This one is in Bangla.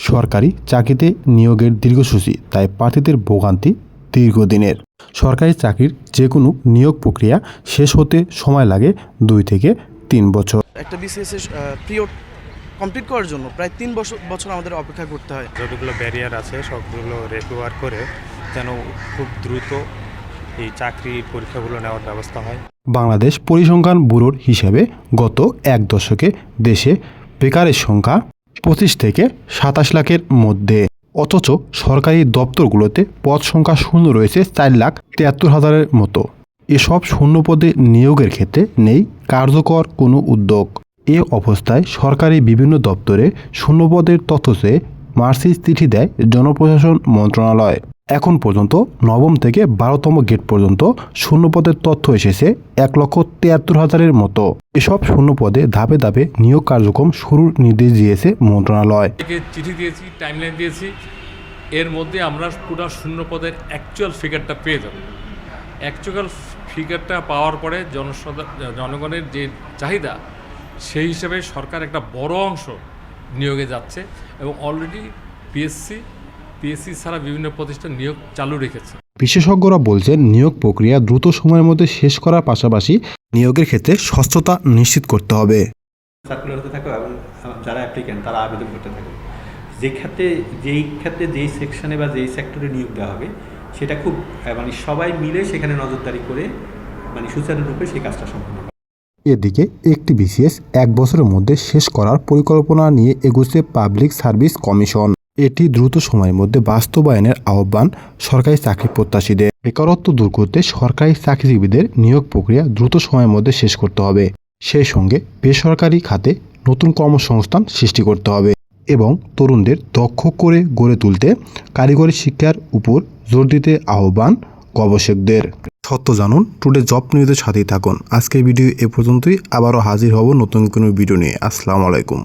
সরকারি চাকরিতে নিয়োগের দীর্ঘসূচি, তাই প্রার্থীদের ভোগান্তি দীর্ঘদিনের। সরকারি চাকরির যে কোনো নিয়োগ প্রক্রিয়া শেষ হতে সময় লাগে 2 থেকে 3 বছর। একটা বিসিএস এর পিরিয়ড কমপ্লিট করার জন্য প্রায় 3 বছর আমাদের অপেক্ষা করতে হয়। যতগুলো ব্যারিয়ার আছে সবগুলো রিকভার করে যেন খুব দ্রুত এই চাকরি পরীক্ষাগুলো নেওয়ার ব্যবস্থা হয়। বাংলাদেশ পরিসংখ্যান ব্যুরোর হিসেবে গত এক দশকে দেশে বেকারের সংখ্যা 25 থেকে 27 লাখের মধ্যে, অথচ সরকারি দপ্তরগুলোতে পদ সংখ্যা শূন্য রয়েছে 4,73,000-এর মতো। এসব শূন্য পদে নিয়োগের ক্ষেত্রে নেই কার্যকর কোনো উদ্যোগ। এ অবস্থায় সরকারি বিভিন্ন দপ্তরে শূন্যপদের তথ্য চেয়ে মার্চে চিঠি দেয় জনপ্রশাসন মন্ত্রণালয়। এখন পর্যন্ত নবম থেকে 12তম গ্রেড পর্যন্ত শূন্যপদের তথ্য এসেছে 1,73,000-এর মতো। এসব শূন্যপদে ধাপে ধাপে নিয়োগ কার্যক্রম শুরুর নির্দেশ দিয়েছে মন্ত্রণালয়। চিঠি দিয়েছি, টাইমলাইন দিয়েছি, এর মধ্যে আমরা পুরো শূন্যপদের অ্যাকচুয়াল ফিগারটা পেয়ে যাব। অ্যাকচুয়াল ফিগারটা পাওয়ার পরে জনগণের যে চাহিদা সেই হিসেবে সরকার একটা বড় অংশ নিয়োগে যাচ্ছে এবং অলরেডি পিএসসি ছাড়া বিভিন্ন প্রতিষ্ঠান নিয়োগ চালু রেখেছে। বিশেষজ্ঞরা বলছেন, নিয়োগ প্রক্রিয়া দ্রুত সময়ের মধ্যে শেষ করার পাশাপাশি নিয়োগের ক্ষেত্রে স্বচ্ছতা নিশ্চিত করতে হবে। সার্কুলার হতে থাকে এবং যারা অ্যাপ্লিক্যান্ট তারা আবেদন করতে থাকে, যেই ক্ষেত্রে যেই সেকশনে বা যেই সেক্টরে নিয়োগ দেওয়া হবে সেটা খুব সবাই মিলে সেখানে নজরদারি করে সুচারুরূপে সেই কাজটা সম্পন্ন করে। এদিকে একটি বিসিএস 1 বছরের মধ্যে শেষ করার পরিকল্পনা নিয়ে এগোচ্ছে পাবলিক সার্ভিস কমিশন। এটি দ্রুত সময়ের মধ্যে বাস্তবায়নের আহ্বান সরকারি চাকরি প্রত্যাশীদের। বেকারত্ব দূর করতে সরকারি চাকরিজীবীদের নিয়োগ প্রক্রিয়া দ্রুত সময়ের মধ্যে শেষ করতে হবে। সেই সঙ্গে বেসরকারি খাতে নতুন কর্মসংস্থান সৃষ্টি করতে হবে এবং তরুণদের দক্ষ করে গড়ে তুলতে কারিগরি শিক্ষার উপর জোর দিতে আহ্বান গবেষকদের। সত্য জানুন, টুডে জব নিউজের সাথেই থাকুন। আজকের ভিডিও এ পর্যন্তই, আবারও হাজির হব নতুন কোনো ভিডিও নিয়ে। আসসালামু আলাইকুম।